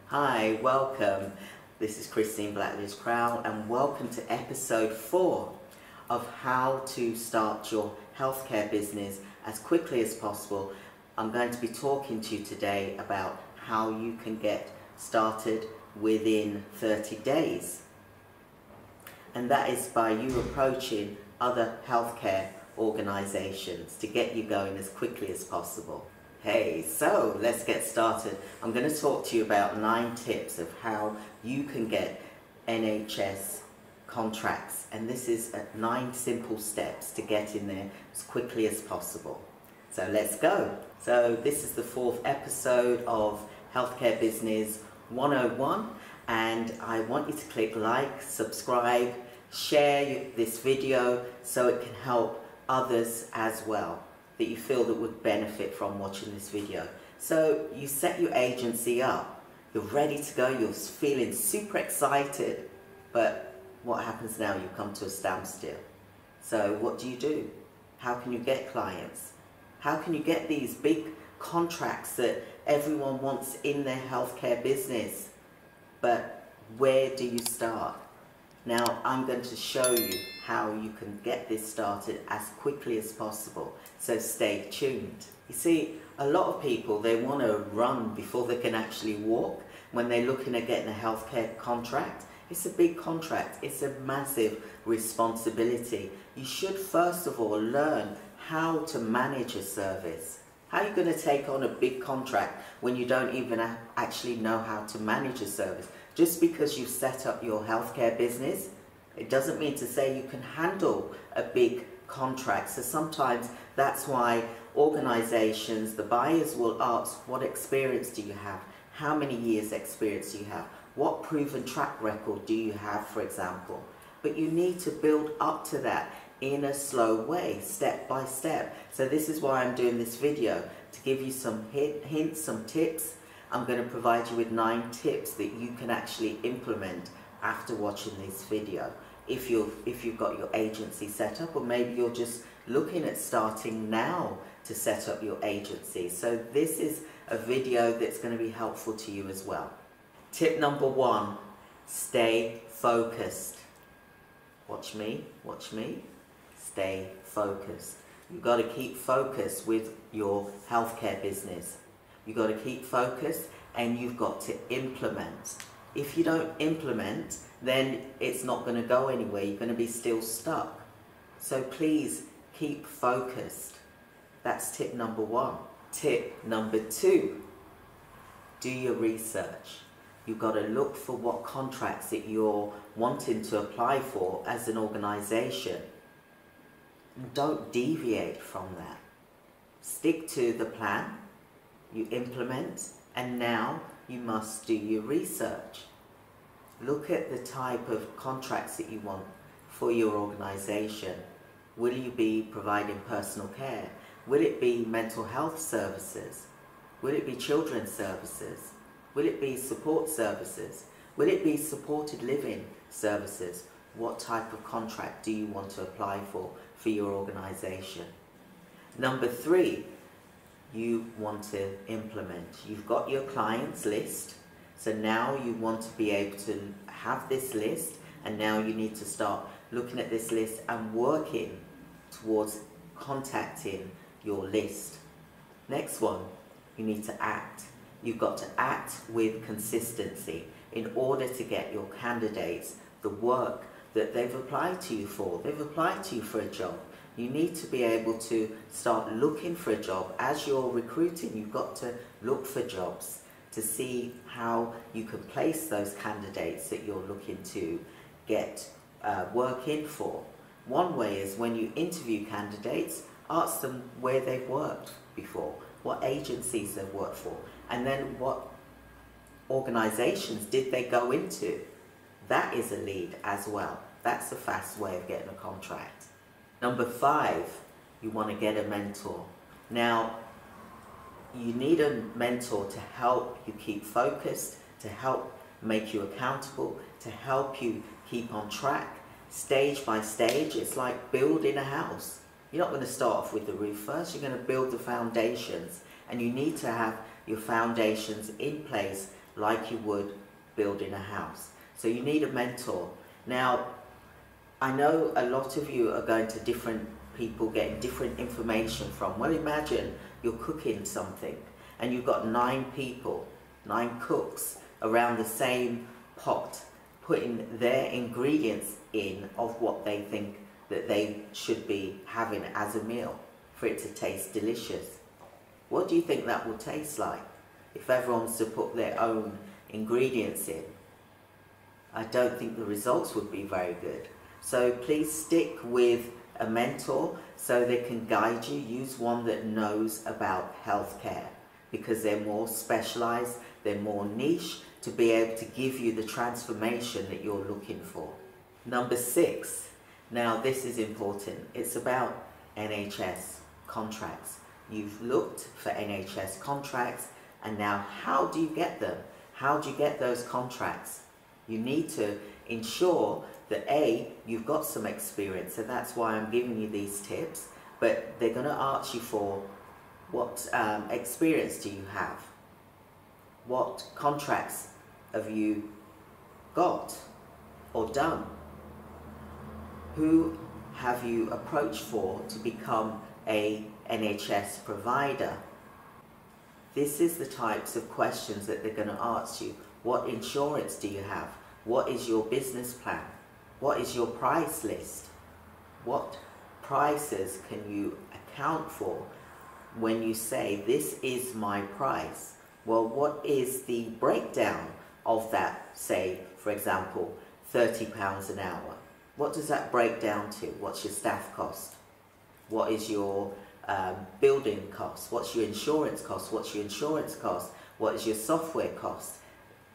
Hi, welcome. This is Christine Blackledge-Crowell and welcome to episode 4 of how to start your healthcare business as quickly as possible. I'm going to be talking to you today about how you can get started within 30 days. And that is by you approaching other healthcare organizations to get you going as quickly as possible. Hey, so let's get started. I'm going to talk to you about 9 tips of how you can get NHS contracts, and this is 9 simple steps to get in there as quickly as possible. So let's go. So this is the 4th episode of Healthcare Business 101, and I want you to click like, subscribe, share this video so it can help others as well that you feel that would benefit from watching this video. So you set your agency up, you're ready to go, you're feeling super excited, but what happens now? You come to a standstill. So what do? How can you get clients? How can you get these big contracts that everyone wants in their healthcare business? But where do you start? Now I'm going to show you how you can get this started as quickly as possible, so stay tuned. You see, a lot of people, they want to run before they can actually walk when they're looking at getting a healthcare contract. It's a big contract, it's a massive responsibility. You should first of all learn how to manage a service. How are you going to take on a big contract when you don't even actually know how to manage a service? Just because you've set up your healthcare business, it doesn't mean to say you can handle a big contract. So sometimes that's why organizations, the buyers will ask, what experience do you have? How many years experience do you have? What proven track record do you have, for example? But you need to build up to that in a slow way, step by step. So this is why I'm doing this video, to give you some hints, some tips. I'm going to provide you with 9 tips that you can actually implement after watching this video. If you've got your agency set up, or maybe you're just looking at starting now to set up your agency. So this is a video that's going to be helpful to you as well. Tip number 1, stay focused. Watch me, stay focused. You've got to keep focused with your healthcare business. You've got to keep focused and you've got to implement. If you don't implement, then it's not going to go anywhere. You're going to be still stuck. So please keep focused. That's tip number 1. Tip number 2, do your research. You've got to look for what contracts that you're wanting to apply for as an organization. And don't deviate from that. Stick to the plan. You implement, and now you must do your research. Look at the type of contracts that you want for your organization. Will you be providing personal care? Will it be mental health services? Will it be children's services? Will it be support services? Will it be supported living services? What type of contract do you want to apply for your organization? Number 3, you want to implement. You've got your clients list, so now you want to be able to have this list, and now you need to start looking at this list and working towards contacting your list. Next one, you need to act. You've got to act with consistency in order to get your candidates the work that they've applied to you for. They've applied to you for a job. You need to be able to start looking for a job. As you're recruiting, you've got to look for jobs to see how you can place those candidates that you're looking to get work in for. One way is when you interview candidates, ask them where they've worked before, what agencies they've worked for, and then what organizations did they go into. That is a lead as well. That's a fast way of getting a contract. Number 5, you want to get a mentor. Now, you need a mentor to help you keep focused, to help make you accountable, to help you keep on track, stage by stage. It's like building a house. You're not going to start off with the roof first, you're going to build the foundations, and you need to have your foundations in place like you would building a house. So you need a mentor. Now, I know a lot of you are going to different people, getting different information from. Well, imagine you're cooking something and you've got 9 people, 9 cooks around the same pot, putting their ingredients in of what they think that they should be having as a meal for it to taste delicious. What do you think that will taste like if everyone's to put their own ingredients in? I don't think the results would be very good. So please stick with a mentor so they can guide you. Use one that knows about healthcare, because they're more specialized, they're more niche, to be able to give you the transformation that you're looking for. Number 6. Now this is important. It's about NHS contracts. You've looked for NHS contracts, and now how do you get them? How do you get those contracts? You need to ensure that A, you've got some experience, and that's why I'm giving you these tips, but they're going to ask you for what experience do you have? What contracts have you got or done? Who have you approached for to become a NHS provider? This is the types of questions that they're going to ask you. What insurance do you have? What is your business plan? What is your price list? What prices can you account for when you say, this is my price? Well, what is the breakdown of that, say, for example, £30 an hour? What does that break down to? What's your staff cost? What is your building cost? What's your insurance cost? What's your insurance cost? What is your software cost?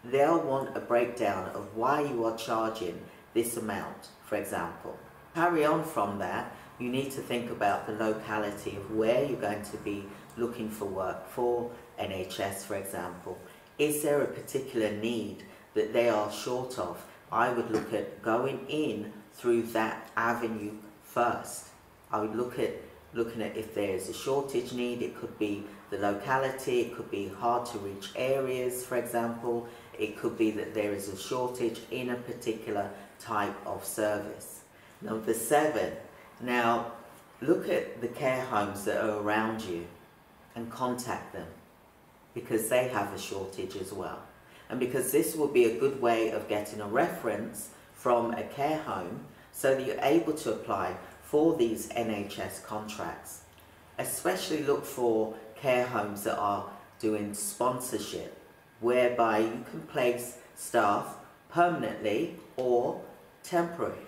They'll want a breakdown of why you are charging this amount, for example. Carry on from that, you need to think about the locality of where you're going to be looking for work for NHS, for example. Is there a particular need that they are short of? I would look at going in through that avenue first. I would looking at if there is a shortage need. It could be the locality, it could be hard to reach areas, for example. It could be that there is a shortage in a particular type of service. Number 7, now look at the care homes that are around you and contact them, because they have a shortage as well. And because this will be a good way of getting a reference from a care home so that you're able to apply for these NHS contracts. Especially look for care homes that are doing sponsorship, whereby you can place staff permanently or temporary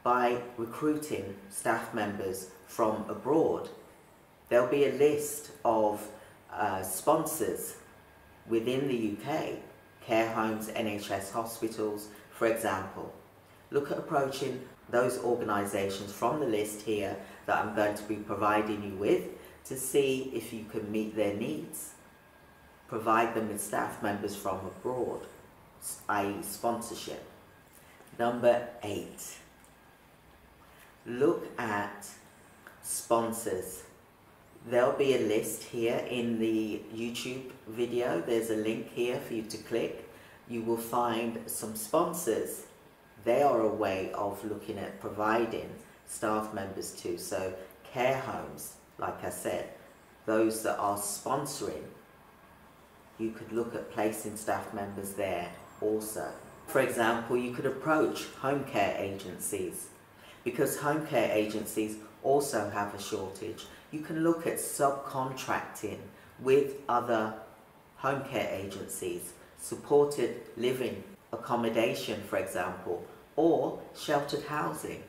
by recruiting staff members from abroad. There'll be a list of sponsors within the UK, care homes, NHS hospitals, for example. Look at approaching those organisations from the list here that I'm going to be providing you with to see if you can meet their needs. Provide them with staff members from abroad, i.e. sponsorship. Number 8, look at sponsors. There'll be a list here in the YouTube video. There's a link here for you to click. You will find some sponsors. They are a way of looking at providing staff members to. So care homes, like I said, those that are sponsoring, you could look at placing staff members there also. For example, you could approach home care agencies, because home care agencies also have a shortage. You can look at subcontracting with other home care agencies, supported living accommodation, for example, or sheltered housing.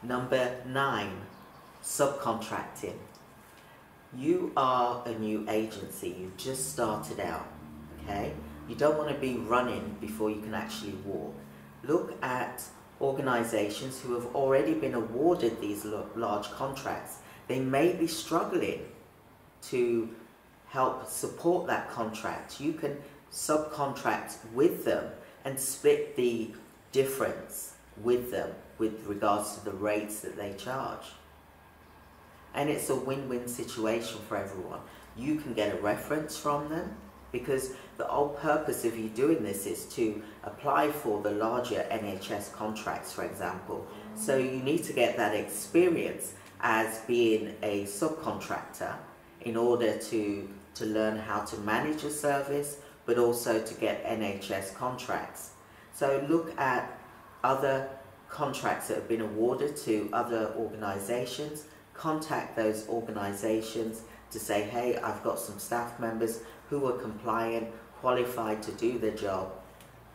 Number 9, subcontracting. You are a new agency, you've just started out, okay? You don't want to be running before you can actually walk. Look at organisations who have already been awarded these large contracts. They may be struggling to help support that contract. You can subcontract with them and split the difference with them with regards to the rates that they charge. And it's a win-win situation for everyone. You can get a reference from them, because the whole purpose of you doing this is to apply for the larger NHS contracts, for example. So you need to get that experience as being a subcontractor in order to learn how to manage a service, but also to get NHS contracts. So look at other contracts that have been awarded to other organisations. Contact those organisations to say, hey, I've got some staff members who are compliant, qualified to do the job.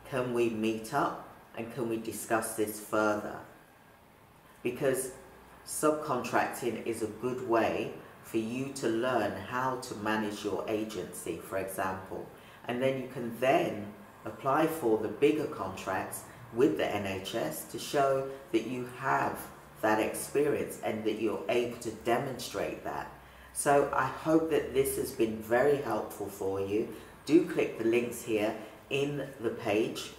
Can we meet up and can we discuss this further? Because subcontracting is a good way for you to learn how to manage your agency, for example. And then you can then apply for the bigger contracts with the NHS to show that you have that experience and that you're able to demonstrate that. So I hope that this has been very helpful for you. Do click the links here in the page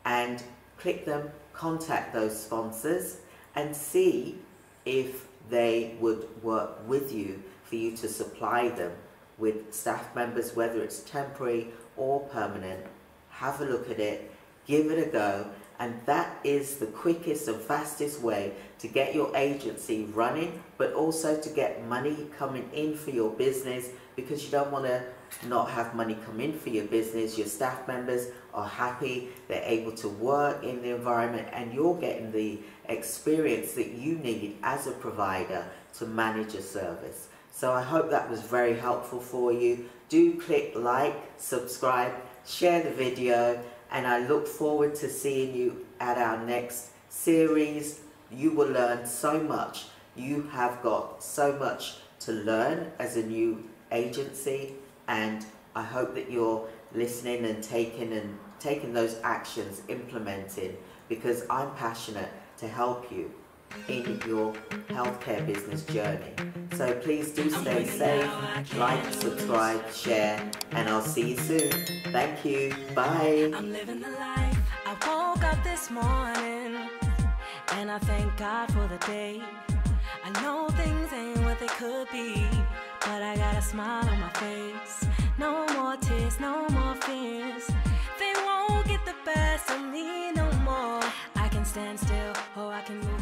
and click them, contact those sponsors and see if they would work with you for you to supply them with staff members, whether it's temporary or permanent. Have a look at it, give it a go, and that is the quickest and fastest way to get your agency running, but also to get money coming in for your business, because you don't want to not have money come in for your business. Your staff members are happy, they're able to work in the environment, and you're getting the experience that you need as a provider to manage a service. So I hope that was very helpful for you. Do click like, subscribe, share the video, and I look forward to seeing you at our next series. You will learn so much. You have got so much to learn as a new agency, and I hope that you're listening and taking those actions, implementing, because I'm passionate to help you in your healthcare business journey. So please do stay safe, like, subscribe, share, and I'll see you soon. Thank you. Bye. I'm living the life. I woke up this morning and I thank God for the day. I know things ain't what they could be, but I got a smile on my face. No more tears, no more fears. They won't get the best of me no more. I can stand still or I can move.